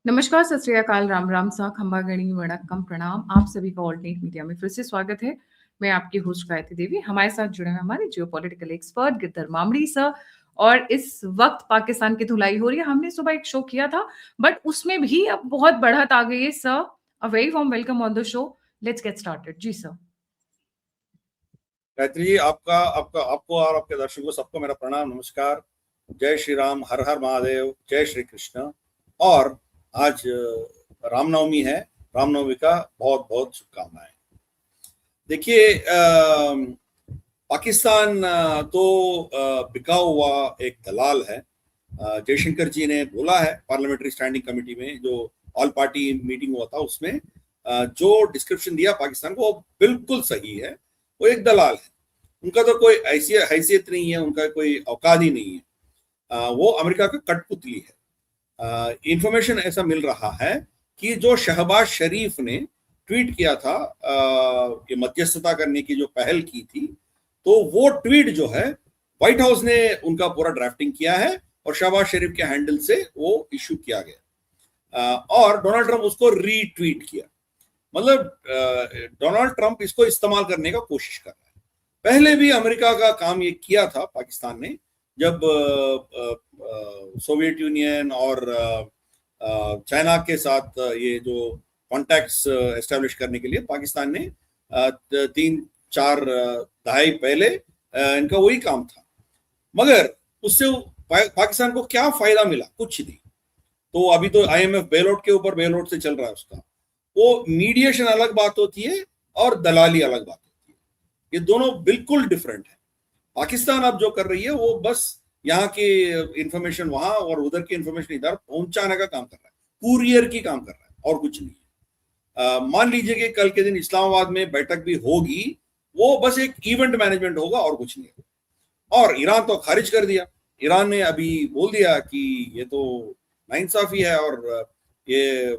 नमस्कार, सत श्री अकाल, राम राम सा, खंबा गणी वड़क्कम प्रणाम। आप सभी का ऑल्टरनेट मीडिया में फिर से स्वागत है। मैं आपकी होस्ट गायत्री देवी। हमारे साथ जुड़े हैं हमारे जियोपॉलिटिकल एक्सपर्ट गिरधर मामड़ी सर। और इस वक्त पाकिस्तान की धुलाई हो रही है। हमने सुबह एक शो किया था, बट उसमें भी अब बहुत बढ़त आ गई है। Sir, a very warm welcome on the show. Let's get started. जी सर। गायत्री जी, आपका आपका आपको और आपके दर्शकों सबको मेरा प्रणाम, नमस्कार। जय श्री राम, हर हर महादेव, जय श्री कृष्ण। और आज रामनवमी है। रामनवमी का बहुत बहुत शुभकामनाएं। देखिए, पाकिस्तान तो बिका हुआ एक दलाल है। जयशंकर जी ने बोला है पार्लियामेंट्री स्टैंडिंग कमेटी में, जो ऑल पार्टी मीटिंग हुआ था, उसमें जो डिस्क्रिप्शन दिया पाकिस्तान को वो बिल्कुल सही है। वो एक दलाल है, उनका तो कोई ऐसी हैसियत नहीं है, उनका कोई औकात ही नहीं है। वो अमेरिका का कठपुतली है। इंफॉर्मेशन ऐसा मिल रहा है कि जो शहबाज शरीफ ने ट्वीट किया था, ये मध्यस्थता करने की जो पहल की थी, तो वो ट्वीट जो है व्हाइट हाउस ने उनका पूरा ड्राफ्टिंग किया है और शहबाज शरीफ के हैंडल से वो इशू किया गया। और डोनाल्ड ट्रंप उसको रीट्वीट किया। मतलब डोनाल्ड ट्रंप इसको इस्तेमाल करने का कोशिश कर रहा है। पहले भी अमेरिका का काम ये किया था पाकिस्तान ने, जब सोवियत यूनियन और चाइना के साथ ये जो कॉन्टैक्ट्स एस्टेब्लिश करने के लिए पाकिस्तान ने 3-4 दहाई पहले इनका वही काम था। मगर उससे पाकिस्तान को क्या फायदा मिला? कुछ नहीं। तो अभी तो IMF बेलआउट के ऊपर बेलआउट से चल रहा है उसका। वो मीडिएशन अलग बात होती है और दलाली अलग बात होती है। ये दोनों बिल्कुल डिफरेंट है। पाकिस्तान अब जो कर रही है वो बस यहाँ की इंफॉर्मेशन वहां और उधर की इंफॉर्मेशन इधर पहुंचाने का काम कर रहा है, कुरियर की काम कर रहा है और कुछ नहीं है। मान लीजिए कि कल के दिन इस्लामाबाद में बैठक भी होगी, वो बस एक इवेंट मैनेजमेंट होगा और कुछ नहीं होगा। और ईरान तो खारिज कर दिया। ईरान ने अभी बोल दिया कि ये तो नाइंसाफी है और ये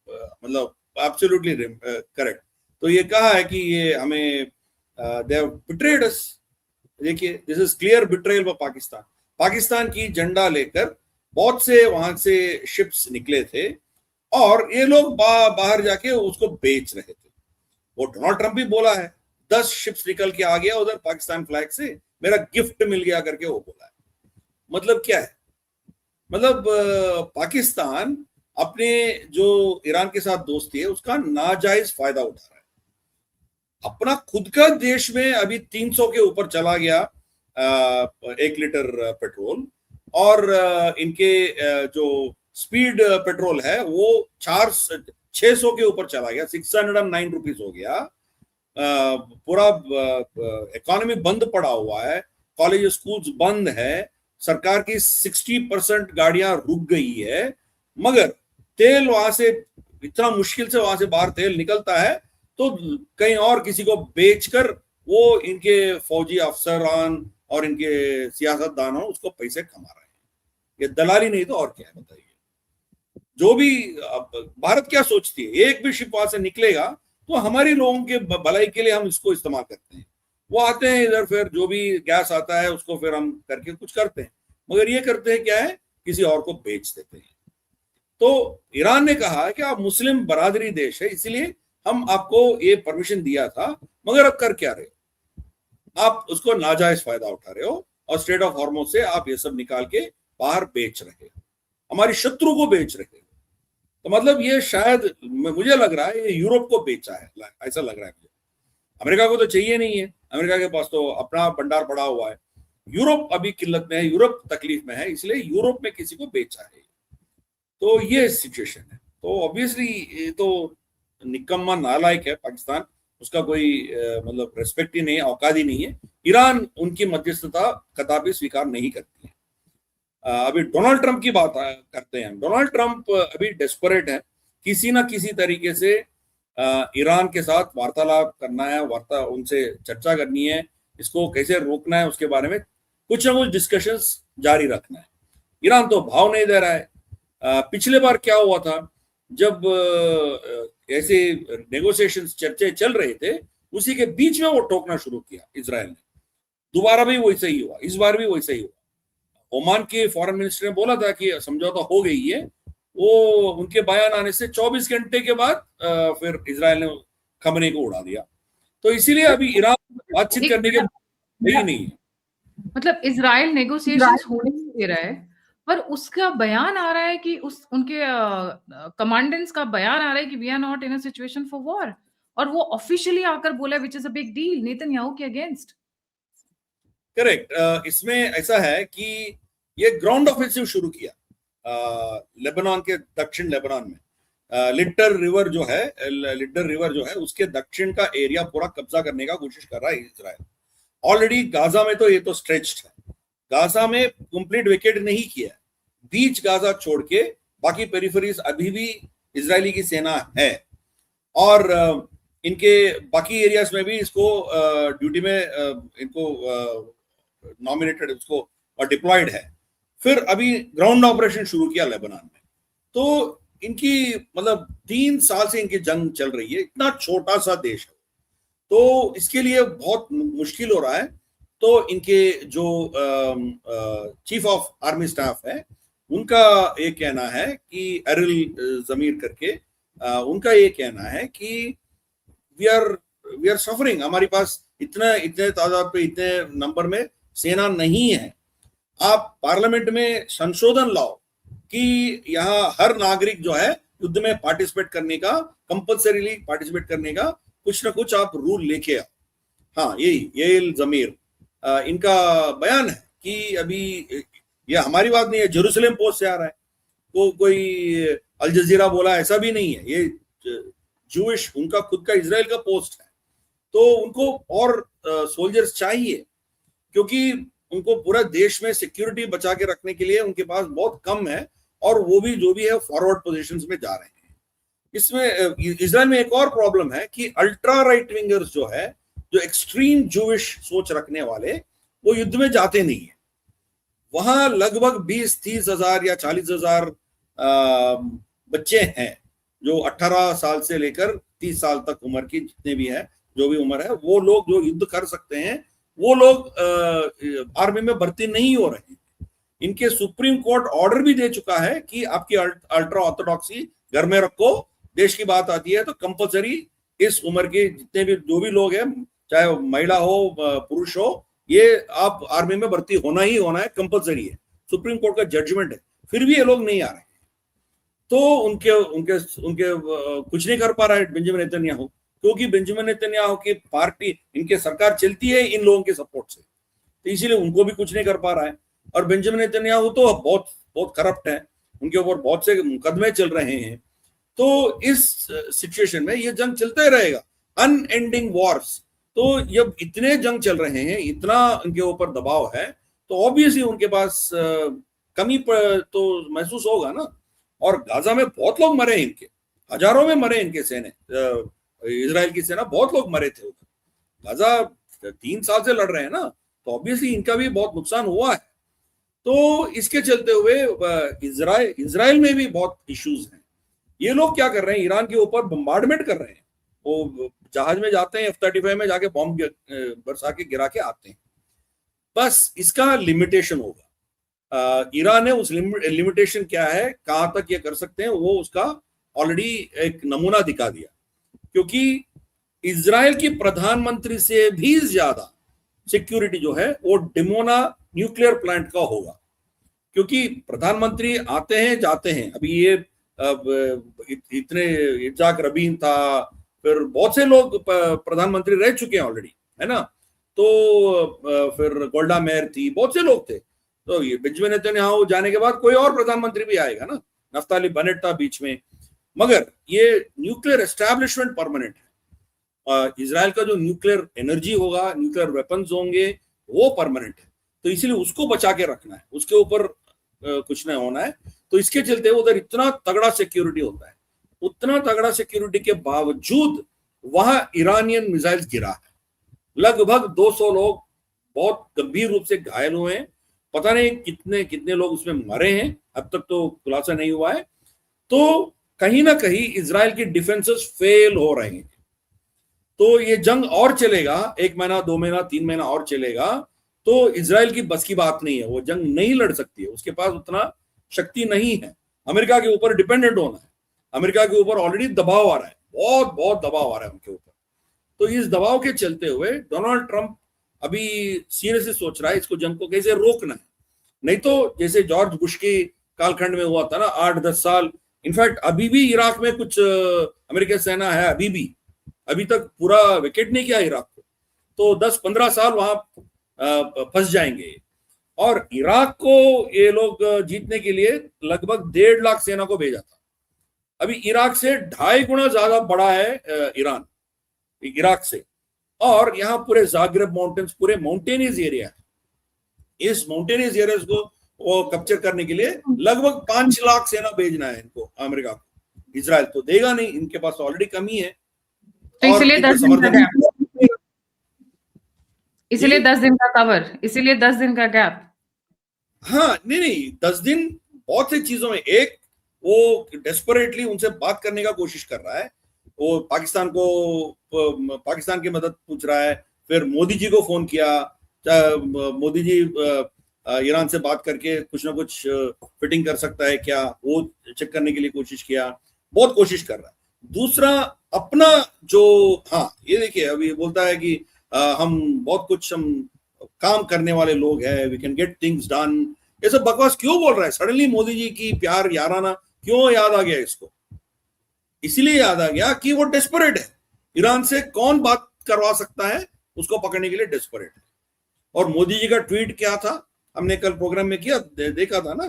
मतलब एब्सोल्युटली करेक्ट। तो ये कहा है कि ये हमें दे हैव बिट्रेड अस। देखिए, this is clear betrayal of Pakistan. Pakistan की झंडा लेकर बहुत से वहां से शिप्स निकले थे और ये लोग बाहर जाके उसको बेच रहे थे। वो डोनाल्ड ट्रंप भी बोला है, 10 शिप्स निकल के आ गया उधर पाकिस्तान फ्लैग से, मेरा गिफ्ट मिल गया करके वो बोला है। मतलब क्या है? मतलब पाकिस्तान अपने जो ईरान के साथ दोस्ती है उसका नाजायज फायदा उठा रहा है। अपना खुद का देश में अभी 300 के ऊपर चला गया 1 लीटर पेट्रोल, और इनके जो स्पीड पेट्रोल है वो 600 के ऊपर चला गया, 609 रुपीज हो गया। पूरा इकोनॉमी बंद पड़ा हुआ है, कॉलेज स्कूल्स बंद है, सरकार की 60% गाड़ियां रुक गई है। मगर तेल वहां से इतना मुश्किल से वहां से बाहर तेल निकलता है तो कहीं और किसी को बेचकर वो इनके फौजी अफसरान और इनके सियासतदानों उसको पैसे कमा रहे हैं। ये दलाली नहीं तो और क्या है, बताइए। जो भी भारत क्या सोचती है, एक भी शिप वहां से निकलेगा तो हमारी लोगों के भलाई के लिए हम इसको इस्तेमाल करते हैं। वो आते हैं इधर, फिर जो भी गैस आता है उसको फिर हम करके कुछ करते हैं, मगर ये करते हैं क्या है, किसी और को बेच देते हैं। तो ईरान ने कहा कि आप मुस्लिम बरादरी देश है, इसलिए हम आपको ये परमिशन दिया था, मगर अब कर क्या रहे हो? आप उसको नाजायज फायदा उठा रहे हो और स्ट्रेट ऑफ हॉर्मुज से आप ये सब निकाल के बाहर बेच रहे हो, हमारी शत्रु को बेच रहे हो। तो मतलब ये शायद मुझे लग रहा है ये यूरोप को बेचा है, ऐसा लग रहा है मुझे। अमेरिका को तो चाहिए नहीं है, अमेरिका के पास तो अपना भंडार पड़ा हुआ है। यूरोप अभी किल्लत में है, यूरोप तकलीफ में है, इसलिए यूरोप में किसी को बेचा है। तो ये सिचुएशन है। तो ऑब्वियसली ये तो निकम्मा नालायक है पाकिस्तान, उसका कोई मतलब रेस्पेक्ट ही नहीं है, औकात ही नहीं है। ईरान उनकी मध्यस्थता कदापि स्वीकार नहीं करती है। अभी डोनाल्ड ट्रंप की बात करते हैं। डोनाल्ड ट्रंप अभी डेस्परेट है, किसी ना किसी तरीके से ईरान के साथ वार्तालाप करना है, उनसे चर्चा करनी है, इसको कैसे रोकना है उसके बारे में कुछ ना कुछ डिस्कशंस जारी रखना है। ईरान तो भाव नहीं दे रहा है। पिछले बार क्या हुआ था, जब ऐसे नेगोशिएशंस चर्चे चल रहे थे, उसी के बीच में वो टोकना शुरू किया इजराइल ने। दोबारा भी वैसा ही हुआ, इस बार भी वैसा ही हुआ। ओमान के फॉरेन मिनिस्टर ने बोला था कि समझौता हो गई है, वो उनके बयान आने से 24 घंटे के बाद फिर इजराइल ने खमनी को उड़ा दिया। तो इसीलिए अभी ईरान बातचीत करने के ही नहीं है। मतलब इजराइल नेगोशिएशंस होने नहीं दे रहा है, पर उसका बयान आ रहा है कि उस उनके कमांडेंट्स का बयान आ रहा है कि we are not in a situation for war, और वो ऑफिशियली आकर बोला, which is a big deal Netanyahu के अगेंस्ट। करेक्ट। इसमें ऐसा है कि ये ग्राउंड ऑफेंसिव शुरू किया लेबनान के दक्षिण लेबनान में। लिडर रिवर जो है उसके दक्षिण का एरिया पूरा कब्जा करने का कोशिश कर रहा है इजराइल। ऑलरेडी गाजा में तो ये तो स्ट्रेच्ड है, गाजा में कंप्लीट वेकेट नहीं किया, बीच गाजा छोड़ के बाकी पेरिफेरीज अभी भी इजरायली की सेना है, और इनके बाकी एरियाज में भी इसको ड्यूटी में इनको नॉमिनेटेड, उसको डिप्लॉयड है। फिर अभी ग्राउंड ऑपरेशन शुरू किया लेबनान में। तो इनकी मतलब 3 साल से इनकी जंग चल रही है, इतना छोटा सा देश है, तो इसके लिए बहुत मुश्किल हो रहा है। तो इनके जो चीफ ऑफ आर्मी स्टाफ है उनका ये कहना है कि एरिल जमीर करके उनका ये कहना है कि वी आर सफरिंग, हमारी पास इतने तादाद पे इतने नंबर में सेना नहीं है। आप पार्लियामेंट में संशोधन लाओ कि यहाँ हर नागरिक जो है युद्ध में पार्टिसिपेट करने का, कंपल्सरीली पार्टिसिपेट करने का कुछ ना कुछ आप रूल लेके आओ। हाँ, यही जमीर इनका बयान है कि अभी ये हमारी बात नहीं है, जेरूसलम पोस्ट से आ रहा है, तो कोई अल जजीरा बोला ऐसा भी नहीं है, ये जूइश उनका खुद का इजराइल का पोस्ट है। तो उनको और सोल्जर्स चाहिए, क्योंकि उनको पूरा देश में सिक्योरिटी बचा के रखने के लिए उनके पास बहुत कम है, और वो भी जो भी है फॉरवर्ड पोजीशंस में जा रहे हैं। इसमें इजराइल में एक और प्रॉब्लम है कि अल्ट्रा राइट विंगर्स जो है, जो एक्सट्रीम जूइश सोच रखने वाले, वो युद्ध में जाते नहीं है। वहां लगभग 20-30 हजार या 40 हजार बच्चे हैं जो 18 साल से लेकर 30 साल तक उम्र की जितने भी है, जो भी उम्र है, वो लोग जो युद्ध कर सकते हैं, वो लोग आर्मी में भर्ती नहीं हो रहे हैं। इनके सुप्रीम कोर्ट ऑर्डर भी दे चुका है कि आपकी अल्ट्रा ऑर्थोडॉक्सी घर में रखो, देश की बात आती है तो कंपल्सरी इस उम्र के जितने भी जो भी लोग हैं, चाहे महिला हो पुरुष हो, ये आप आर्मी में भर्ती होना ही होना है, कंपल्सरी है, सुप्रीम कोर्ट का जजमेंट है। फिर भी ये लोग नहीं आ रहे, तो उनके उनके उनके कुछ नहीं कर पा रहा है बेंजामिन नेतन्याहू, क्योंकि बेंजामिन नेतन्याहू की पार्टी, इनके सरकार चलती है इन लोगों के सपोर्ट से, तो इसीलिए उनको भी कुछ नहीं कर पा रहा है। और बेंजामिन नेतन्याहू तो बहुत बहुत करप्ट है, उनके ऊपर बहुत से मुकदमे चल रहे हैं। तो इस सिचुएशन में ये जंग चलता ही रहेगा, अनएंडिंग वॉर्स। तो जब इतने जंग चल रहे हैं, इतना उनके ऊपर दबाव है, तो ऑब्वियसली उनके पास कमी तो महसूस होगा ना। और गाजा में बहुत लोग मरे, इनके हजारों में मरे, इनके सेना, इजराइल की सेना, बहुत लोग मरे थे उधर। गाजा 3 साल से लड़ रहे हैं ना, तो ऑब्वियसली इनका भी बहुत नुकसान हुआ है। तो इसके चलते हुए इजराइल में भी बहुत इश्यूज हैं। ये लोग क्या कर रहे हैं, ईरान के ऊपर बम्बार्डमेंट कर रहे हैं, वो जहाज में जाते हैं, F-35 में जाके बॉम्ब बरसा के गिरा के आते हैं। बस इसका लिमिटेशन होगा। ईरान ने उस लिमिटेशन क्या है, कहां तक ये कर सकते हैं, वो उसका ऑलरेडी एक नमूना दिखा दिया। क्योंकि इजराइल की प्रधानमंत्री से भी ज्यादा सिक्योरिटी जो है वो डिमोना न्यूक्लियर प्लांट का होगा, क्योंकि प्रधानमंत्री आते हैं जाते हैं। अभी ये इतने इत्जाक रबीन था, फिर बहुत से लोग प्रधानमंत्री रह चुके हैं ऑलरेडी, है ना। तो फिर गोल्डा मेयर थी, बहुत से लोग थे। तो ये बेंजामिन नेतन्याहू जाने के बाद कोई और प्रधानमंत्री भी आएगा ना, नफ्ताली बेनेट था बीच में, मगर ये न्यूक्लियर एस्टैब्लिशमेंट परमानेंट है। इजराइल का जो न्यूक्लियर एनर्जी होगा, न्यूक्लियर वेपन्स होंगे, वो परमानेंट है। तो इसीलिए उसको बचा के रखना है, उसके ऊपर कुछ नहीं होना है। तो इसके चलते उधर इतना तगड़ा सिक्योरिटी होता है, उतना तगड़ा सिक्योरिटी के बावजूद वहां ईरानियन मिसाइल्स गिरा है। लगभग 200 लोग बहुत गंभीर रूप से घायल हुए हैं। पता नहीं कितने कितने लोग उसमें मरे हैं, अब तक तो खुलासा नहीं हुआ है। तो कहीं ना कहीं इजराइल की डिफेंसेस फेल हो रहे हैं। तो ये जंग और चलेगा, 1 महीना, 2 महीना, 3 महीना और चलेगा, तो इजराइल की बस की बात नहीं है, वो जंग नहीं लड़ सकती है, उसके पास उतना शक्ति नहीं है। अमेरिका के ऊपर डिपेंडेंट होना है। अमेरिका के ऊपर ऑलरेडी दबाव आ रहा है, बहुत बहुत दबाव आ रहा है उनके ऊपर। तो इस दबाव के चलते हुए डोनाल्ड ट्रंप अभी सीरियसली सोच रहा है इसको, जंग को कैसे रोकना है। नहीं तो जैसे जॉर्ज बुश के कालखंड में हुआ था ना, 8-10 साल, इनफैक्ट अभी भी इराक में कुछ अमेरिकी सेना है, अभी तक पूरा विकेट नहीं किया इराक को, तो 10-15 साल वहां फंस जाएंगे। और इराक को ये लोग जीतने के लिए लगभग 1.5 लाख सेना को भेजा था। अभी इराक से 2.5 गुना ज्यादा बड़ा है ईरान इराक से, और यहाँ पूरे जाग्रेब माउंटेन्स, पूरे माउंटेनियस एरिया है। इस माउंटेनियस एरियाज को वो कैप्चर करने के लिए लगभग 5 लाख सेना भेजना है इनको, अमेरिका को। इजराइल तो देगा नहीं, इनके पास ऑलरेडी कमी है। तो इसलिए 10 दिन का गैप, इसीलिए 10 दिन का कवर, इसीलिए 10 दिन का गैप। हाँ, नहीं 10 दिन बहुत सी चीजों में। एक, वो डेस्परेटली उनसे बात करने का कोशिश कर रहा है, वो पाकिस्तान की मदद पूछ रहा है। फिर मोदी जी को फोन किया, मोदी जी ईरान से बात करके कुछ ना कुछ फिटिंग कर सकता है क्या, वो चेक करने के लिए कोशिश किया, बहुत कोशिश कर रहा है। दूसरा अपना जो, हाँ ये देखिए अभी बोलता है कि हम बहुत कुछ, हम काम करने वाले लोग हैं, we can get things done. ये सब बकवास क्यों बोल रहा है? सडनली मोदी जी की प्यार याराना क्यों याद आ गया इसको? इसीलिए याद आ गया कि वो डेस्परेट है। ईरान से कौन बात करवा सकता है, उसको पकड़ने के लिए डेस्परेट है। और मोदी जी का ट्वीट क्या था, हमने कल प्रोग्राम में किया, देखा था ना,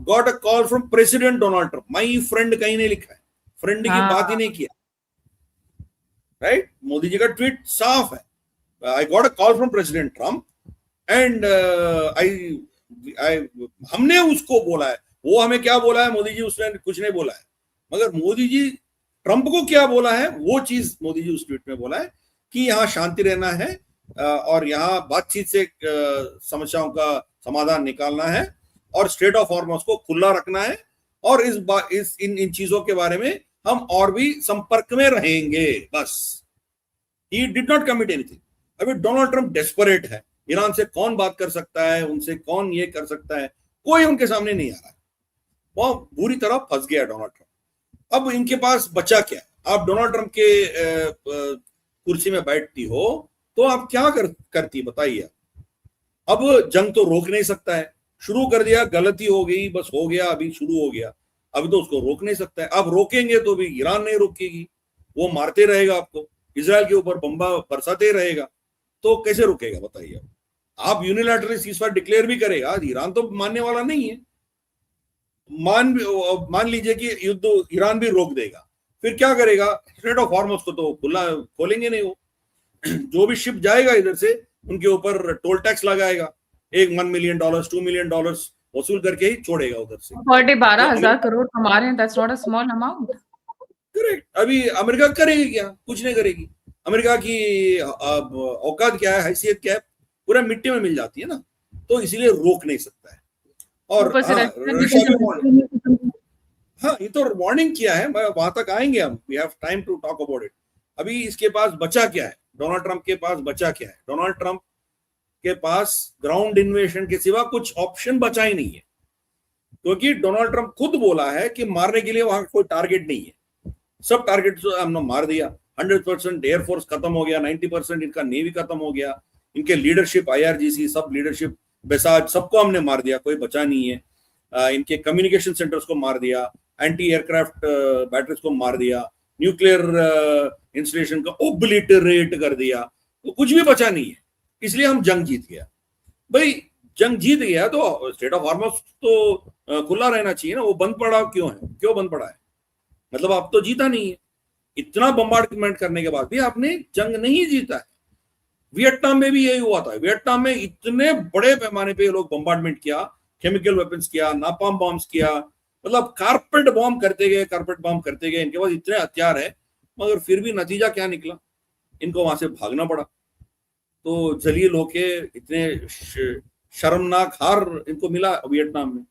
got a call from president Donald Trump, my friend कहीं नहीं लिखा है, फ्रेंड की बात ही नहीं किया, राइट? मोदी जी का ट्वीट साफ है, I got a call from president Trump and हमने उसको बोला है। वो हमें क्या बोला है मोदी जी, उसने कुछ नहीं बोला है, मगर मोदी जी ट्रंप को क्या बोला है, वो चीज मोदी जी उस ट्वीट में बोला है कि यहाँ शांति रहना है और यहाँ बातचीत से समस्याओं का समाधान निकालना है और स्ट्रेट ऑफ हॉर्मोस को खुला रखना है, और इन चीजों के बारे में हम और भी संपर्क में रहेंगे, बस। He did not commit anything. अभी डोनाल्ड ट्रंप डेस्परेट है, ईरान से कौन बात कर सकता है, उनसे कौन ये कर सकता है, कोई उनके सामने नहीं आ रहा है। वो बुरी तरह फंस गया डोनाल्ड ट्रंप। अब इनके पास बचा क्या? आप डोनाल्ड ट्रंप के कुर्सी में बैठती हो तो आप क्या करती बताइए? अब जंग तो रोक नहीं सकता है, शुरू कर दिया, गलती हो गई, बस हो गया, अभी शुरू हो गया, अभी तो उसको रोक नहीं सकता है। अब रोकेंगे तो भी ईरान नहीं रोकेगी, वो मारते रहेगा आपको, इजराइल के ऊपर बम्बा बरसाते रहेगा, तो कैसे रुकेगा बताइए? आप यूनिलैटरली सीज़फायर डिक्लेयर भी करेगा, ईरान तो मानने वाला नहीं है। मान लीजिए कि युद्ध ईरान भी रोक देगा, फिर क्या करेगा? स्ट्रेट ऑफ हॉर्मोस को तो खुला खोलेंगे नहीं वो। जो भी शिप जाएगा इधर से, उनके ऊपर टोल टैक्स लगाएगा, $1 मिलियन $2 मिलियन वसूल करके ही छोड़ेगा उधर से। पर डे 12,000 करोड़ कमा रहे हैं, that's not a small amount. Correct. अभी अमेरिका करेगी क्या? कुछ नहीं करेगी। अमेरिका की औकात क्या है, हैसियत क्या है, पूरा मिट्टी में मिल जाती है ना, तो इसीलिए रोक नहीं सकता है। और हाँ, ये तो वार्निंग किया है, वहां तक आएंगे हम, we have time to talk about it. अभी इसके पास बचा क्या है, डोनाल्ड ट्रंप के पास बचा क्या है? डोनाल्ड ट्रंप के पास ग्राउंड इन्वेशन के सिवा कुछ ऑप्शन बचा ही नहीं है, क्योंकि डोनाल्ड ट्रंप खुद बोला है कि मारने के लिए वहां कोई टारगेट नहीं है, सब टारगेट हमने मार दिया। 100% एयरफोर्स खत्म हो गया, 90% इनका नेवी खत्म हो गया, इनके लीडरशिप IRGC सब लीडरशिप बेसाज सबको हमने मार दिया, कोई बचा नहीं है। इनके कम्युनिकेशन सेंटर्स को मार दिया, एंटी एयरक्राफ्ट बैटरीज को मार दिया, न्यूक्लियर इंस्टॉलेशन को ओब्लिटरेट कर दिया, तो कुछ भी बचा नहीं है। इसलिए हम जंग जीत गया। भाई जंग जीत गया तो स्ट्रेट ऑफ हॉर्मोस तो खुला रहना चाहिए ना, वो बंद पड़ा क्यों है? क्यों बंद पड़ा है? मतलब आप तो जीता नहीं है। इतना बम्बार्डमेंट करने के बाद भी आपने जंग नहीं जीता है। वियतनाम में भी यही हुआ था। वियतनाम में इतने बड़े पैमाने पे लोग बम्बार्डमेंट किया, केमिकल वेपन्स किया, नापाम बॉम्ब्स किया, मतलब कारपेट बॉम्ब करते गए। इनके पास इतने हथियार है, मगर फिर भी नतीजा क्या निकला? इनको वहां से भागना पड़ा। तो जलील होके इतने शर्मनाक हार इनको मिला वियतनाम में।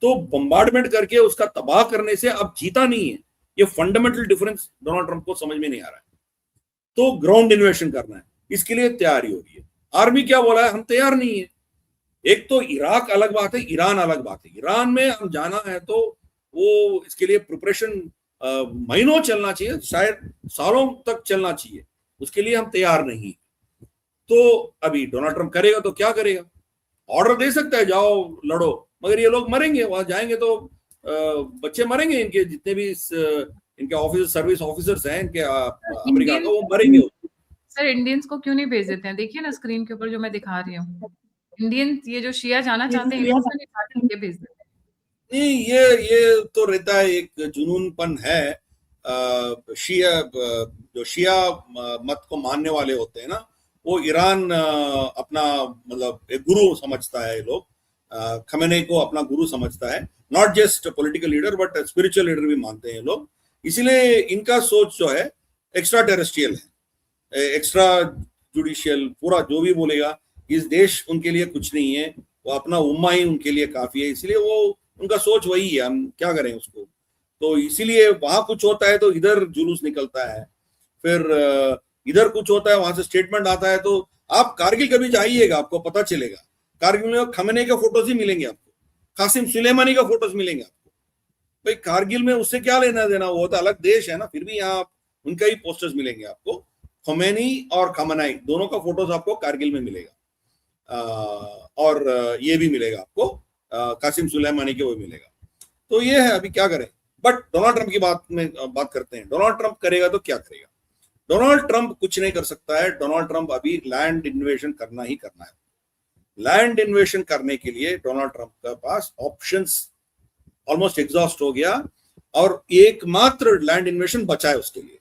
तो बम्बार्डमेंट करके उसका तबाह करने से अब जीता नहीं है। ये फंडामेंटल डिफरेंस डोनाल्ड ट्रंप को समझ में नहीं आ रहा है। तो ग्राउंड इन्वेशन करना है, इसके लिए तैयारी हो रही है। आर्मी क्या बोला है? हम तैयार नहीं है। एक तो इराक अलग बात है, ईरान अलग बात है। ईरान में हम जाना है तो वो इसके लिए प्रिपरेशन महीनों चलना चाहिए, शायद सालों तक चलना चाहिए, उसके लिए हम तैयार नहीं। तो अभी डोनाल्ड ट्रंप करेगा तो क्या करेगा? ऑर्डर दे सकता है जाओ लड़ो, मगर ये लोग मरेंगे वहां जाएंगे तो बच्चे मरेंगे, इनके जितने भी इनके ऑफिसर सर्विस ऑफिसर्स हैं इनके अमेरिका का, वो मरेंगे। सर इंडियंस को क्यों नहीं भेज देते हैं? देखिए ना स्क्रीन के ऊपर जो मैं दिखा रही हूँ, इंडियन ये जो शिया जाना चाहते हैं, इंडियन नहीं चाहते, ये भेज देते हैं। नहीं, ये तो रहता है, एक जुनूनपन है। शिया जो शिया मत को मानने वाले होते हैं ना, वो ईरान अपना मतलब एक गुरु समझता है। ये लोग खमेनी को अपना गुरु समझता है, not just political leader but spiritual leader भी मानते हैं लोग। इसीलिए इनका सोच जो है एक्स्ट्रा टेरेस्ट्रियल है, एक्स्ट्रा जुडिशियल, पूरा जो भी बोलेगा इस देश उनके लिए कुछ नहीं है, वो अपना उम्मा ही उनके लिए काफी है। इसलिए वो उनका सोच वही है, हम क्या करें उसको। तो इसीलिए वहां कुछ होता है तो इधर जुलूस निकलता है, फिर इधर कुछ होता है वहां से स्टेटमेंट आता है। तो आप कारगिल कभी जाइएगा, आपको पता चलेगा कारगिल में खमेनी के फोटोज ही मिलेंगे आपको, कासिम सुलेमानी का फोटोज मिलेंगे आपको। भाई कारगिल में उससे क्या लेना देना, वो तो अलग देश है ना, फिर भी यहाँ उनका ही पोस्टर्स मिलेंगे आपको। खमेनी और खमनाई दोनों का फोटोज आपको कारगिल में मिलेगा, और ये भी मिलेगा आपको कासिम सुलेमानी के, वो मिलेगा। तो ये है, अभी क्या करें। बट डोनाल्ड ट्रंप की बात करते हैं। डोनाल्ड ट्रंप करेगा तो क्या करेगा? डोनाल्ड ट्रंप कुछ नहीं कर सकता है। डोनाल्ड ट्रंप अभी लैंड इन्वेजन करना ही करना है। लैंड इन्वेजन करने के लिए डोनाल्ड ट्रंप के पास ऑप्शंस ऑलमोस्ट एग्जॉस्ट हो गया, और एकमात्र लैंड इन्वेजन बचा है उसके लिए।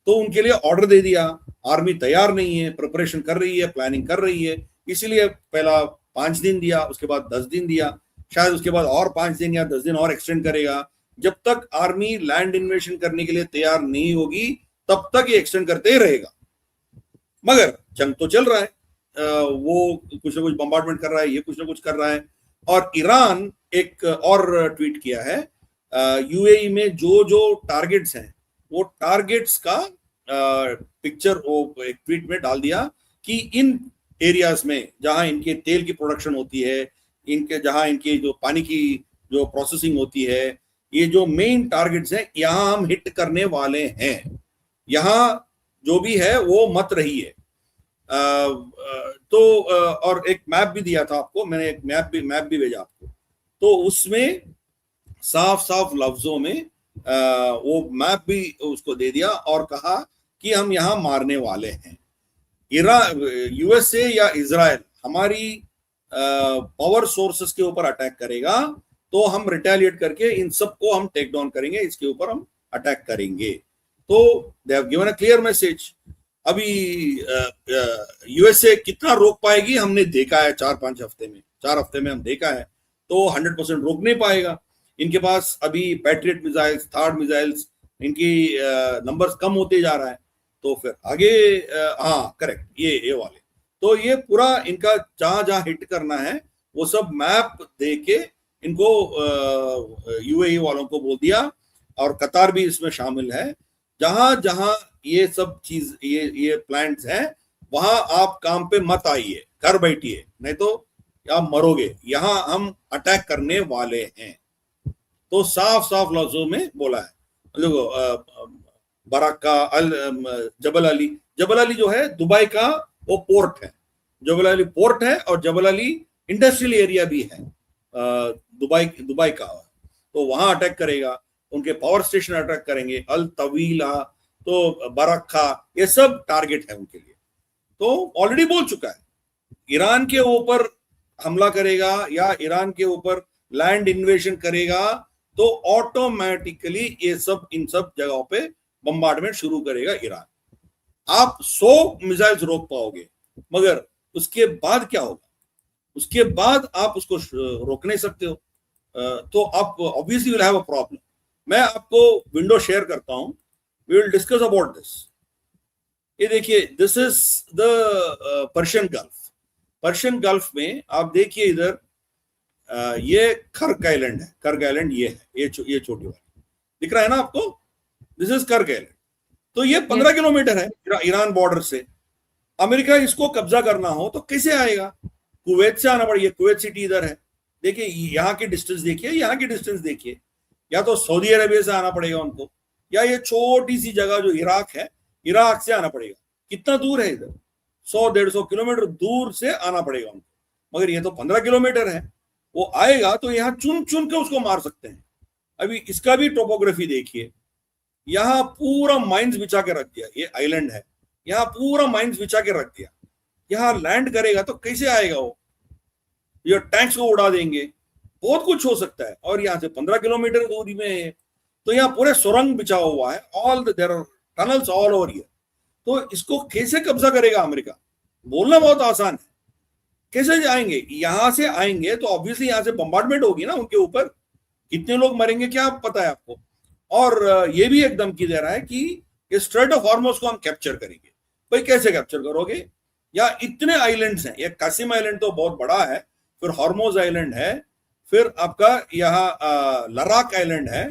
तो उनके लिए ऑर्डर दे दिया, आर्मी तैयार नहीं है, प्रिपरेशन कर रही है, प्लानिंग कर रही है। इसीलिए पहला 5 दिन दिया, उसके बाद 10 दिन दिया, शायद उसके बाद और 5 दिन या 10 दिन और एक्सटेंड करेगा। जब तक आर्मी लैंड इन्वेजन करने के लिए तैयार नहीं होगी तब तक ये एक्सटेंड करते ही रहेगा। मगर जंग तो चल रहा है, वो कुछ ना कुछ बम्बार्डमेंट कर रहा है, ये कुछ ना कुछ कर रहा है। और ईरान एक और ट्वीट किया है, यूएई में जो जो टारगेट्स हैं वो टारगेट्स का पिक्चर वो एक ट्वीट में डाल दिया कि इन एरियाज में जहां इनके तेल की प्रोडक्शन होती है, इनके जहां इनकी जो पानी की जो प्रोसेसिंग होती है, ये जो मेन टारगेट्स हैं यहां हम हिट करने वाले हैं। यहां जो भी है वो मत रही है। तो और एक मैप भी दिया था आपको, मैंने एक मैप भी भेजा आपको। तो उसमें साफ साफ लफ्जों में वो मैप भी उसको दे दिया और कहा कि हम यहां मारने वाले हैं। यूएसए या इजराइल हमारी पावर सोर्सेस के ऊपर अटैक करेगा तो हम रिटेलिएट करके इन सबको हम टेक डाउन करेंगे, इसके ऊपर हम अटैक करेंगे। तो दे have given a clear message. अभी यूएसए कितना रोक पाएगी हमने देखा है 4-5 हफ्ते में, 4 हफ्ते में हम देखा है। तो 100% रोक नहीं पाएगा। इनके पास अभी पैट्रियट मिसाइल्स, थर्ड मिसाइल्स, इनकी नंबर्स कम होते जा रहा है। तो फिर आगे हाँ करेक्ट, ये वाले तो ये पूरा इनका जहां जहां हिट करना है वो सब मैप दे के इनको यूएई वालों को बोल दिया, और कतार भी इसमें शामिल है। जहां जहां ये सब चीज ये प्लान्स हैं वहां आप काम पे मत आइए, घर बैठिए, नहीं तो आप मरोगे, यहां हम अटैक करने वाले हैं। तो साफ साफ लफ्जों में बोला है। देखो बराका जबल अली जो है दुबई का वो पोर्ट है, जबल अली पोर्ट है, और जबल अली इंडस्ट्रियल एरिया भी है दुबई का। तो वहां अटैक करेगा, उनके पावर स्टेशन अटैक करेंगे, अल तवीला, तो बरक्का, ये सब टारगेट है उनके लिए। तो ऑलरेडी बोल चुका है ईरान के ऊपर हमला करेगा या ईरान के ऊपर लैंड इन्वेजन करेगा तो ऑटोमेटिकली ये सब इन सब जगहों पे बम्बार्डमेंट शुरू करेगा ईरान। आप 100 मिसाइल्स रोक पाओगे, मगर उसके बाद क्या होगा? उसके बाद आप उसको रोक नहीं सकते हो, तो आप obviously will have a problem. मैं आपको विंडो शेयर करता हूं, we will discuss about this. ये देखिए, this is the Persian Gulf. Persian Gulf में आप देखिए इधर ये कर्क आइलैंड है, कर्क आइलैंड ये है, ये छोटी वाली दिख रहा है ना आपको, दिस इज कर्क आइलैंड। तो ये 15 किलोमीटर है ईरान बॉर्डर से। अमेरिका इसको कब्जा करना हो तो कैसे आएगा? कुवैत से आना पड़ेगा, कुवैत सिटी इधर है, देखिए यहाँ की डिस्टेंस देखिए, यहाँ की डिस्टेंस देखिए, या तो सऊदी अरेबिया से आना पड़ेगा उनको, या ये छोटी सी जगह जो इराक है, इराक से आना पड़ेगा। कितना दूर है इधर, 100-150 किलोमीटर दूर से आना पड़ेगा उनको, मगर ये तो 15 किलोमीटर है। वो आएगा तो यहाँ चुन चुन के उसको मार सकते हैं। अभी इसका भी टोपोग्राफी देखिए, यहाँ पूरा माइंस बिछा के रख दिया, ये आइलैंड है, यहाँ पूरा माइंस बिछा के रख दिया। यहाँ लैंड करेगा तो कैसे आएगा वो, ये टैंक्स को उड़ा देंगे, बहुत कुछ हो सकता है। और यहाँ से 15 किलोमीटर दूरी में है, तो यहाँ पूरे सुरंग बिछा हुआ है, all there are tunnels all over here. तो इसको कैसे कब्जा करेगा अमेरिका, बोलना बहुत आसान है, कैसे जाएंगे? यहां से आएंगे तो ऑब्वियसली यहाँ से बम्बार्डमेंट होगी ना उनके ऊपर, कितने लोग मरेंगे क्या पता है आपको। और ये भी एक धमकी दे रहा है कि ये स्ट्रेट ऑफ हॉर्मुज को हम कैप्चर करेंगे। भाई कैसे कैप्चर करोगे, या इतने आइलैंड्स हैं, ये कासिम आइलैंड तो बहुत बड़ा है, फिर हॉर्मुज आइलैंड है, फिर आपका यहाँ लराक आइलैंड है,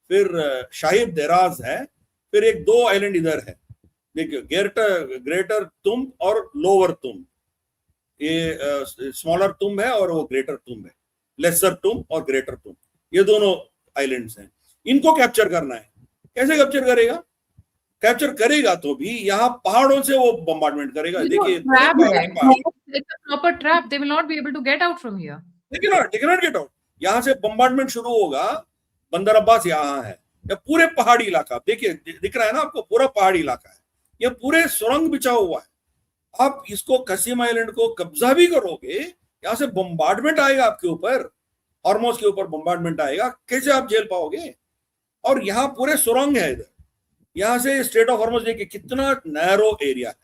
फिर शाहिब देराज है, फिर एक 2 आइलैंड इधर है, देखिए ग्रेटर तुम और लोअर तुम, ये स्मॉलर तुम है और वो ग्रेटर तुम है, लेसर तुम और ग्रेटर तुम, ये दोनों आइलैंड्स हैं। इनको कैप्चर करना है, कैसे कैप्चर करेगा? कैप्चर करेगा तो भी यहाँ पहाड़ों से वो बम्बार्डमेंट करेगा। देखिए proper trap, they will not be able to get out from here, they can not get out. यहाँ से बम्बार्डमेंट शुरू होगा, बंदर अब्बास यहाँ है, या पूरे पहाड़ी इलाका देखिए, दिख रहा है ना आपको, पूरा पहाड़ी इलाका है, ये पूरे सुरंग बिछा हुआ है। आप इसको कासिम आइलैंड को कब्जा भी करोगे, यहाँ से बम्बार्डमेंट आएगा आपके ऊपर, हॉर्मुज के ऊपर बम्बार्डमेंट आएगा, कैसे आप झेल पाओगे? और यहाँ पूरे सुरंग है इधर, यहाँ से स्ट्रेट ऑफ हॉर्मुज देखिए कितना नैरो एरिया है।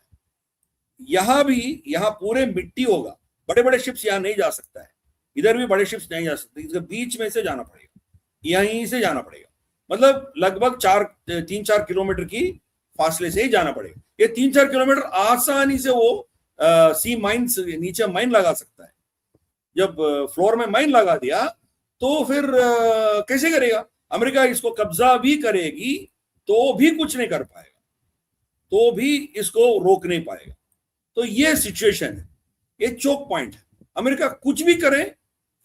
यहाँ पूरे मिट्टी होगा, बड़े बड़े शिप्स यहाँ नहीं जा सकता है, इधर भी बड़े शिप्स नहीं जा सकते, इसके बीच में से जाना पड़ेगा, यहीं से जाना पड़ेगा, मतलब लगभग 3-4 किलोमीटर की फासले से ही जाना पड़ेगा। ये 3-4 किलोमीटर आसानी से वो सी माइंस, नीचे माइन लगा सकता है। जब फ्लोर में माइन लगा दिया तो फिर कैसे करेगा? अमेरिका इसको कब्जा भी करेगी तो भी कुछ नहीं कर पाएगा, तो भी इसको रोक नहीं पाएगा। तो ये सिचुएशन है, ये चोक पॉइंट है। अमेरिका कुछ भी करे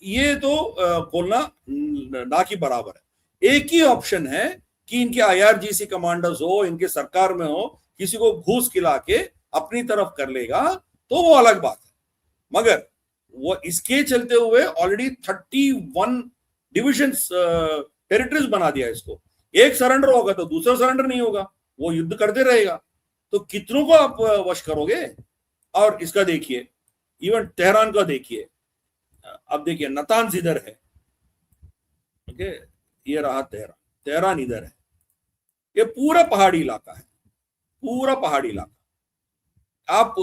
ये तो बोलना ना की बराबर है। एक ही ऑप्शन है कि इनके IRGC कमांडर्स हो, इनके सरकार में हो, किसी को घूस खिला के अपनी तरफ कर लेगा तो वो अलग बात है, मगर वो इसके चलते हुए ऑलरेडी 31 डिविजन्स टेरिटरीज बना दिया इसको। एक सरेंडर होगा तो दूसरा सरेंडर नहीं होगा, वो युद्ध करते रहेगा, तो कितनों को आप वश करोगे? और इसका देखिए, इवन तेहरान का देखिए, अब देखिए नतान्ज इधर है, ओके, ये रहा तेहरान इधर है, ये पूरा पहाड़ी इलाका है, पूरा पहाड़ी इलाका। आप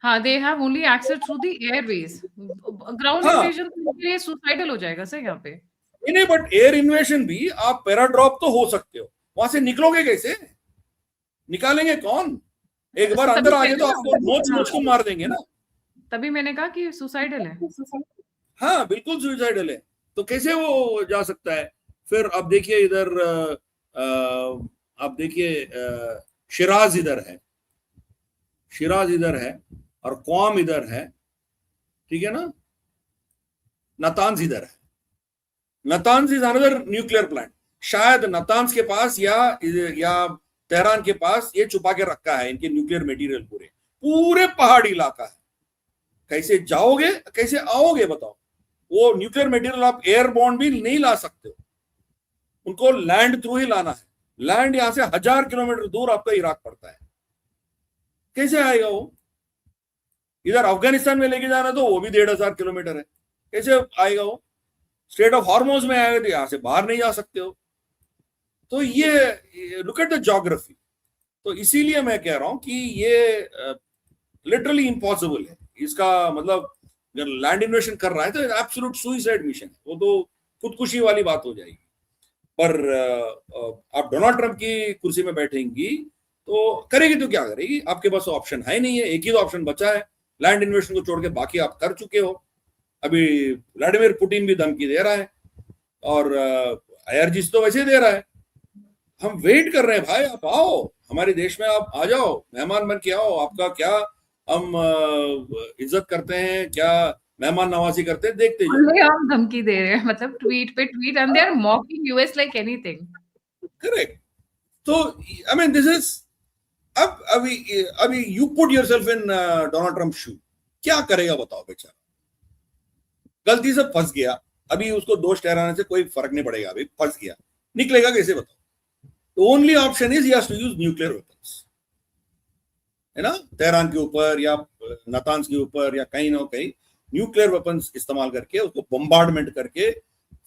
हाँ, they have only access through the airways. Ground invasion के लिए सुसाइडल हो जाएगा सर यहाँ पे। नहीं, बट एयर इन्वेजन भी आप पैराड्रॉप तो हो सकते हो, वहां से निकलोगे कैसे? निकालेंगे कौन? एक बार अंदर आ गए तो आपको नोच को मार देंगे ना। तभी मैंने कहा कि सुसाइडल है। हाँ बिल्कुल सुसाइडल है, तो कैसे वो जा सकता है? फिर अब देखिए इधर, अब देखिए शिराज इधर है, शिराज इधर है और क्वाम इधर है, ठीक है ना। नतान्ज इधर है, Natanz is another nuclear plant. शायद नतान्ज के पास या तेहरान के पास ये छुपा के रखा है इनके न्यूक्लियर मटेरियल। पूरे पहाड़ी इलाका है, कैसे जाओगे, कैसे आओगे बताओ? वो न्यूक्लियर मटेरियल आप एयरबोर्न भी नहीं ला सकते हो, उनको लैंड थ्रू ही लाना है। लैंड यहां से 1000 किलोमीटर दूर आपका इराक पड़ता है, कैसे आएगा वो? इधर अफगानिस्तान में लेके जाना तो वो भी 1500 किलोमीटर है, कैसे आएगा वो? स्ट्रेट ऑफ हॉर्मुज में आएगा तो यहां से बाहर नहीं जा सकते हो। तो ये लुक एट द ज्योग्राफी। तो इसीलिए मैं कह रहा हूं कि ये लिटरली इम्पॉसिबल है। इसका मतलब अगर लैंड इन्वेशन कर रहा है तो एब्सोल्यूट सुसाइड मिशन है, वो तो खुदकुशी वाली बात हो जाएगी। पर आप डोनाल्ड ट्रंप की कुर्सी में बैठेंगी तो करेगी तो क्या करेगी? आपके पास ऑप्शन है नहीं है, एक ही तो ऑप्शन बचा है, लैंड इन्वेशन को छोड़ के बाकी आप कर चुके हो। अभी व्लादिमीर पुतिन भी धमकी दे रहा है और IRGC तो वैसे दे रहा है। हम वेट कर रहे हैं भाई, आप आओ हमारे देश में, आप आ जाओ, मेहमान बन के आओ। आपका क्या हम इज्जत करते हैं क्या, मेहमान नवाजी करते हैं, देखते जाओ। उन्हें हम धमकी दे रहे हैं, मतलब ट्वीट पे tweet, and they are mocking us like anything. Correct. तो आई मीन दिस इज, अब अभी अभी you put yourself in Donald Trump shoe, क्या करेगा बताओ बेचारा, गलती से फंस गया, अभी उसको दोष ठहराने से कोई फर्क नहीं पड़ेगा, अभी फंस गया, निकलेगा कैसे बताओ। The only option is he has to use nuclear weapons, है ना, तेहरान के ऊपर या नातान्स के ऊपर या कहीं ना कहीं न्यूक्लियर वेपन्स इस्तेमाल करके उसको बम्बार्डमेंट करके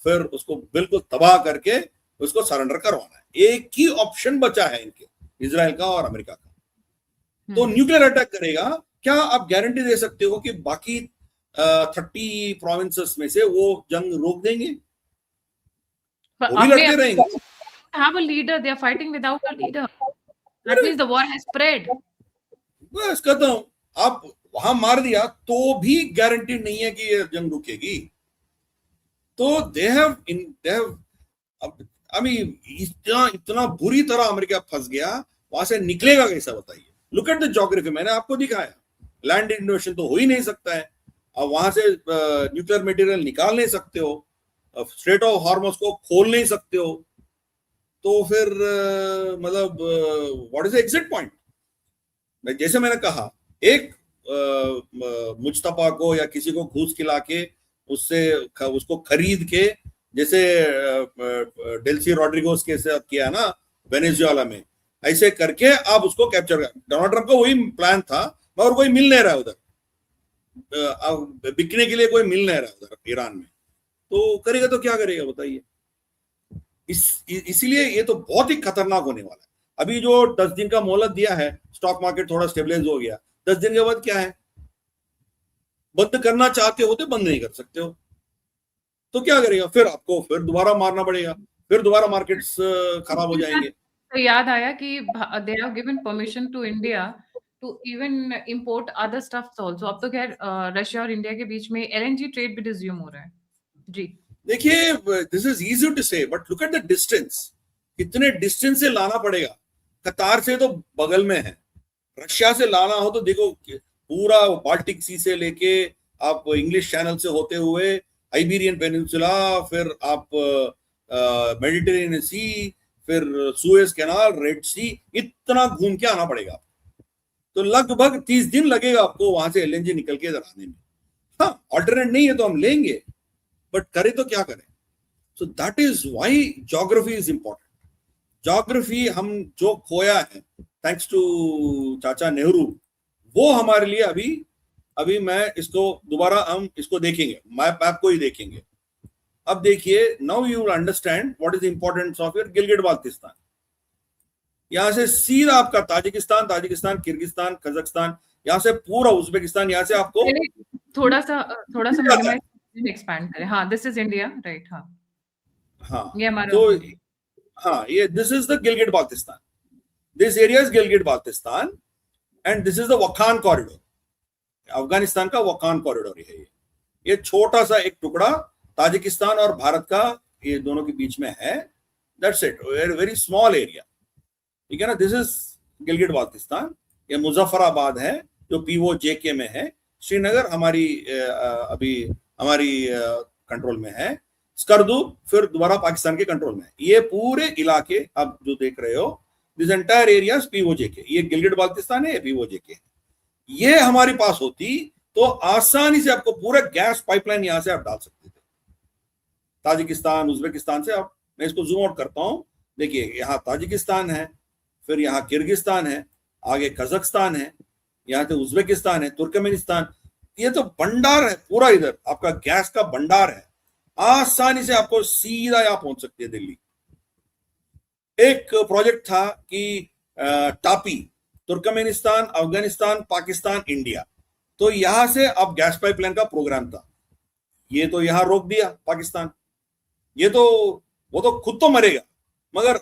फिर उसको बिल्कुल तबाह करके उसको सरेंडर करवाना है। एक ही ऑप्शन बचा है इनके, इजराइल का और अमेरिका का। तो न्यूक्लियर अटैक करेगा, क्या आप गारंटी दे सकते हो कि बाकी 30 प्रोविंसेस में से वो जंग रोक देंगे? वो भी लड़ते रहेंगे। have a leader, they are fighting without a leader. That means the war has spread. बस खत्म। आप वहां मार दिया तो भी गारंटी नहीं है कि ये जंग रुकेगी। तो दे हैव अभी इतना बुरी तरह अमेरिका फंस गया, वहां से निकलेगा कैसा बताइए। लुक एट द ज्योग्राफी, मैंने आपको दिखाया, लैंड इन्वेशन तो हो ही नहीं सकता है, अब वहां से न्यूक्लियर मटेरियल निकाल नहीं सकते हो, स्ट्रेट ऑफ हॉर्मस को खोल नहीं सकते हो, तो फिर मतलब व्हाट इज एग्जिट पॉइंट। जैसे मैंने कहा, एक मुज्तबा को या किसी को घूस खिला के उससे उसको खरीद के, जैसे डेल्सी रॉड्रिगोस के साथ किया ना वेनेजुएला में, ऐसे करके आप उसको कैप्चर कर। डोनाल्ड ट्रम्प का वही प्लान था, मगर कोई मिल नहीं रहा उधर, बिकने के लिए कोई मिल नहीं रहा उधर ईरान में, तो करेगा तो क्या करेगा बताइए। इसीलिए ये तो बहुत ही खतरनाक होने वाला है। अभी जो 10 दिन का मोहलत दिया है, स्टॉक मार्केट थोड़ा स्टेबलाइज हो गया, 10 दिन के बाद क्या है, बंद करना चाहते हो तो बंद नहीं कर सकते हो, तो क्या करेगा, फिर आपको फिर दोबारा मारना पड़ेगा, फिर दोबारा मार्केट्स खराब हो जाएंगे। तो याद आया कि they have given permission to India to even import other stuffs also. अब तो खैर रशिया और इंडिया के बीच में एलएनजी ट्रेड भी रिज्यूम हो रहा है। जी देखिए, दिस इज इजी टू से, but look at the distance, कितने डिस्टेंस से लाना पड़ेगा। कतार से तो बगल में है, रशिया से लाना हो तो देखो पूरा बाल्टिक सी से लेके आप इंग्लिश चैनल से होते हुए आइबेरियन पेनिनसुला, फिर आप मेडिटेरेनियन सी, फिर सुएज कैनाल, रेड सी, इतना घूम के आना पड़ेगा। तो लगभग 30 दिन लगेगा आपको वहां से एलएनजी निकल के इधर आने में। हाँ, ऑल्टरनेट नहीं है तो हम लेंगे, बट करें तो क्या करें। So that is why geography is important. Geography हम जो खोया है थैंक्स टू चाचा नेहरू, वो हमारे लिए अभी मैं इसको दोबारा हम इसको देखेंगे, मैप को ही देखेंगे। अब देखिए, now you will understand what is importance of your Gilgit Baltistan. यहां से सीधा आपका ताजिकिस्तान, किर्गिस्तान, कजाकिस्तान, यहाँ से पूरा उज्बेकिस्तान, यहाँ से आपको थोड़ा सा मिनिमाइज एक्सपैंड करें। हाँ, दिस इज इंडिया, राइट। हाँ, ये हमारा, तो हाँ, ये this is the Gilgit Baltistan, this area is Gilgit Baltistan, and this is the वखान corridor, Afghanistan का वखान कॉरिडोर है ये छोटा सा एक टुकड़ा ताजिकिस्तान और भारत का, ये दोनों के बीच में है। That's it, very small area, ठीक है ना। This is Gilgit Baltistan. ये मुजफ्फराबाद है जो POJK में है, श्रीनगर हमारी अभी हमारी कंट्रोल में है, स्कर्दू फिर दोबारा पाकिस्तान के कंट्रोल में है। ये पूरे इलाके आप जो देख रहे हो, दिस एंटायर एरिया POJK, ये गिलगिट बाल्टिस्तान है, POJK। ये हमारे पास होती तो आसानी से आपको पूरा गैस पाइपलाइन यहां से आप डाल सकते थे, ताजिकिस्तान, उज्बेकिस्तान से। आप, मैं इसको जूम आउट करता हूं, देखिए यहाँ ताजिकिस्तान है, फिर यहाँ किर्गिस्तान है, आगे कजाकिस्तान है, यहाँ से उज्बेकिस्तान है, तुर्कमेनिस्तान। ये तो भंडार है पूरा, इधर आपका गैस का भंडार है, आसानी से आपको सीधा यहाँ पहुंच सकती है दिल्ली। एक प्रोजेक्ट था कि टापी, तुर्कमेनिस्तान, अफगानिस्तान, पाकिस्तान, इंडिया, तो यहां से अब गैस पाइपलाइन का प्रोग्राम था, ये तो यहां रोक दिया पाकिस्तान। ये तो वो तो खुद तो मरेगा, मगर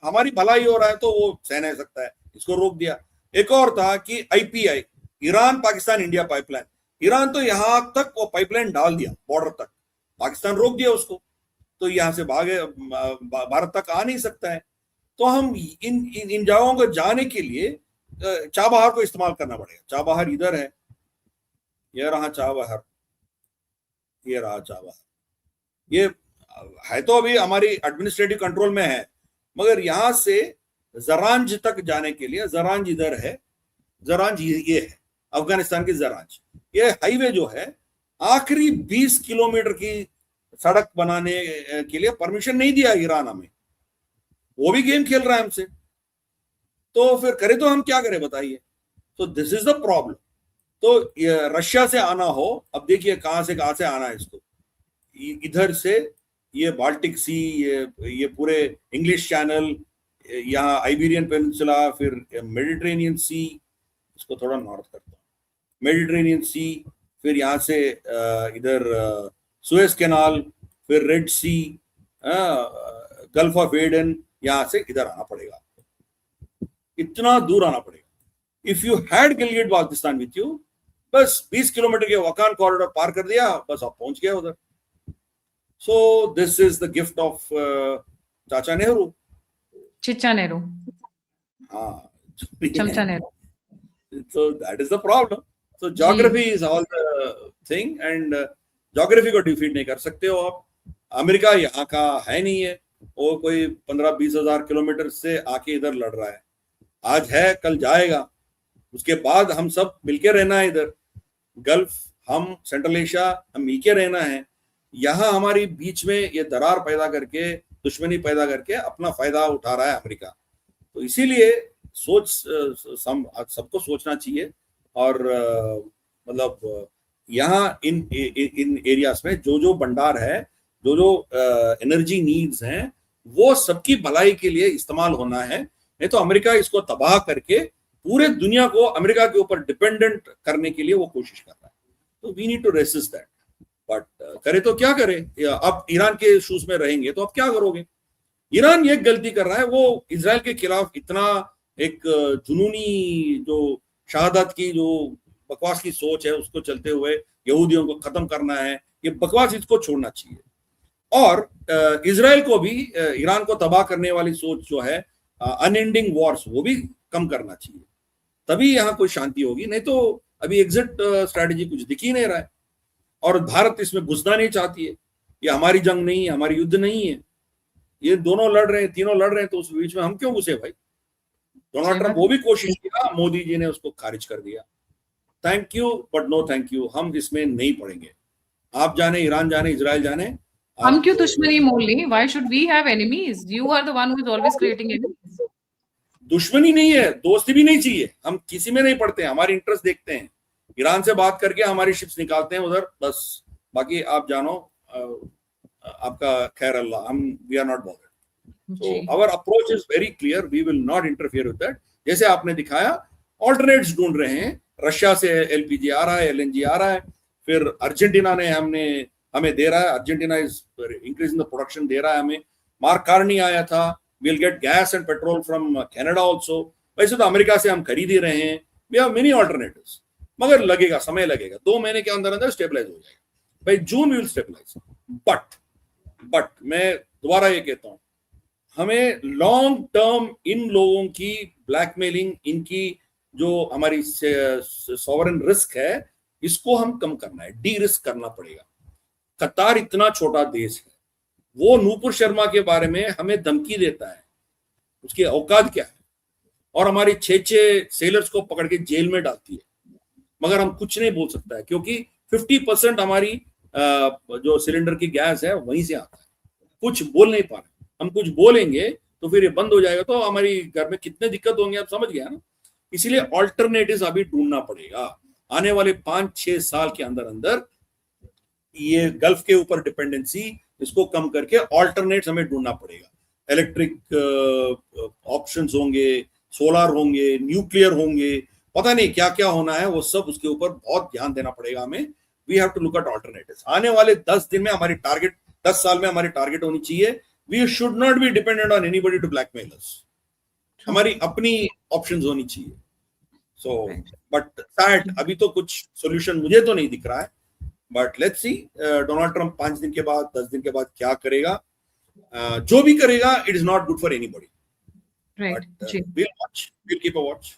हमारी भलाई हो रहा है तो वो सह नहीं सकता है, इसको रोक दिया। एक और था कि IPI, Iran Pakistan India pipeline, Iran तो यहां तक वो पाइपलाइन डाल दिया बॉर्डर तक, पाकिस्तान रोक दिया उसको, तो यहां से भागे भारत तक आ नहीं सकता है। तो हम इन जगहों को जाने के लिए चाबहार को इस्तेमाल करना पड़ेगा। चाबहार इधर है, ये रहा चाबहार, ये रहा चाबहार, ये है तो अभी हमारी एडमिनिस्ट्रेटिव कंट्रोल में है, मगर यहां से जरांज तक जाने के लिए, जरांज इधर है, जरांज ये है अफगानिस्तान की जरांज, ये हाईवे जो है आखिरी 20 किलोमीटर की सड़क बनाने के लिए परमिशन नहीं दिया ईरान हमें, वो भी गेम खेल रहा है हमसे। तो फिर करे तो हम क्या करें बताइए। तो दिस इज द प्रॉब्लम। तो रशिया से आना हो, अब देखिए कहां से आना है इसको, इधर से ये बाल्टिक सी, ये पूरे इंग्लिश चैनल, यहाँ आइबेरियन पेनिनसुला, फिर मेडिटेरेनियन सी, इसको थोड़ा नॉर्थ करता हूँ, मेडिटेरेनियन सी, फिर यहाँ से इधर सुएज कैनाल, फिर Red Sea, Gulf of Aden, यहाँ से इधर आना पड़ेगा, इतना दूर आना पड़ेगा। If you had Gilgit Baltistan with you, बस 20 किलोमीटर के वकान कॉरिडोर पार कर दिया, बस आप पहुंच गए उधर। So this is the gift of चाचा नेहरू, चिच्चा नेहरू, हाँ, चमचा Nehru. So that is the problem. So geography is all the thing, and geography को डिफीट नहीं कर सकते हो आप। अमेरिका यहाँ का है नहीं है, वो कोई 15-20 हजार किलोमीटर से आके इधर लड़ रहा है, आज है कल जाएगा, उसके बाद हम सब मिलके रहना है इधर, गल्फ, हम सेंट्रल एशिया, हम मिलके रहना है। यहाँ हमारी बीच में ये दरार पैदा करके, दुश्मनी पैदा करके अपना फायदा उठा रहा है अमेरिका। तो इसीलिए सबको सोचना चाहिए, और मतलब यहाँ इन एरियाज में जो भंडार है, जो एनर्जी नीड्स हैं, वो सबकी भलाई के लिए इस्तेमाल होना है, नहीं तो अमेरिका इसको तबाह करके पूरे दुनिया को अमेरिका के ऊपर डिपेंडेंट करने के लिए वो कोशिश कर रहा है। तो we need to resist that, but करे तो क्या करे। अब ईरान के शूज में रहेंगे तो अब क्या करोगे। ईरान ये गलती कर रहा है, वो इजराइल के खिलाफ इतना एक जुनूनी जो शहादत की जो बकवास की सोच है, उसको चलते हुए यहूदियों को खत्म करना है, ये बकवास इसको छोड़ना चाहिए। और इजराइल को भी ईरान को तबाह करने वाली सोच जो है, अनएंडिंग वॉर्स, वो भी कम करना चाहिए, तभी यहाँ कोई शांति होगी। नहीं तो अभी एग्जिट स्ट्रैटेजी कुछ दिख ही नहीं रहा है, और भारत इसमें घुसना नहीं चाहती है। ये हमारी जंग नहीं है, हमारी युद्ध नहीं है, ये दोनों लड़ रहे हैं, तीनों लड़ रहे हैं, तो उस बीच में हम क्यों घुसे भाई। डोनाल्ड ट्रंप वो भी कोशिश किया, मोदी जी ने उसको खारिज कर दिया। Thank you but no thank you, हम इसमें नहीं पड़ेंगे। आप जाने, ईरान जाने, इजराइल जाने, हम क्यों दुश्मनी मोल लें? Why should we have enemies? You are the one who is always creating enemies. दुश्मनी नहीं है, दोस्ती भी नहीं चाहिए, हम किसी में नहीं पड़ते हैं, हमारी इंटरेस्ट देखते हैं। ईरान से बात करके हमारी शिप्स निकालते हैं उधर, बस, बाकी आप जानो, आपका खैर अल्लाह, हम we are not bothered. So our approach is very clear, we will not interfere with that. जैसे आपने दिखाया, ऑल्टरनेट्स ढूंढ रहे हैं, रशिया से एलपीजी आ रहा है, एलएनजी आ रहा है, फिर अर्जेंटीना ने हमें दे रहा है, Argentina is increasing the production, दे रहा है हमें। मार्क कार्नी आया था, we'll get gas and petrol from Canada also। वैसे तो अमेरिका से हम खरीद ही रहे हैं, we have many alternatives, मगर लगेगा, समय लगेगा, 2 महीने के अंदर अंदर स्टेबलाइज हो जाएगा। भाई जून we will stabilize, बट मैं दोबारा ये कहता हूँ, हमें लॉन्ग टर्म इन लोगों की ब्लैकमेलिंग, इनकी जो हमारी सॉवरेन रिस्क है, इसको हम कम करना है, डी रिस्क करना पड़ेगा। कतार इतना छोटा देश है, वो नूपुर शर्मा के बारे में हमें धमकी देता है, उसकी औकात क्या है, और हमारी 6 सेलर्स को पकड़ के जेल में डालती है, मगर हम कुछ नहीं बोल सकता है, क्योंकि 50% हमारी जो सिलेंडर की गैस है वहीं से आता है। कुछ बोल नहीं पा रहे, हम कुछ बोलेंगे तो फिर ये बंद हो जाएगा, तो हमारी घर में कितने दिक्कत होंगे, आप समझ गया ना। इसीलिए ऑल्टरनेटिव अभी ढूंढना पड़ेगा। आने वाले 5-6 साल के अंदर अंदर ये गल्फ के ऊपर डिपेंडेंसी, इसको कम करके ऑल्टरनेट्स हमें ढूंढना पड़ेगा। इलेक्ट्रिक ऑप्शंस होंगे, सोलर होंगे, न्यूक्लियर होंगे, पता नहीं क्या क्या होना है, वो सब उसके ऊपर बहुत ध्यान देना पड़ेगा हमें। We have to look at alternatives. आने वाले 10 दिन में हमारी टारगेट, 10 साल में हमारी टारगेट होनी चाहिए, we should not be dependent on anybody to blackmail us. हमारी अपनी ऑप्शंस होनी चाहिए। सो बट सैड, अभी तो कुछ सोल्यूशन मुझे तो नहीं दिख रहा है, but let's see Donald Trump 5 दिन के बाद, 10 दिन के बाद क्या करेगा। जो भी करेगा, it is not good for anybody, right जी। we'll watch, we'll keep a watch।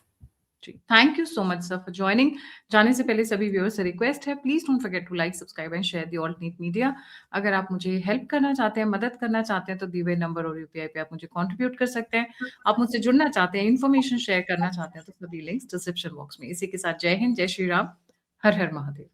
जी, thank you so much sir for joining. जाने से पहले सभी व्यूअर्स से रिक्वेस्ट है, please don't forget to like, subscribe and share the alternate media. अगर आप मुझे हेल्प करना चाहते हैं, मदद करना चाहते हैं, तो दिए हुए नंबर और यूपीआई पे आप मुझे कंट्रीब्यूट कर सकते हैं। आप मुझसे जुड़ना चाहते हैं, इन्फॉर्मेशन शेयर करना चाहते हैं, तो सभी लिंक्स डिस्क्रिप्शन बॉक्स में। इसी के साथ जय हिंद, जय श्री राम, हर हर महादेव।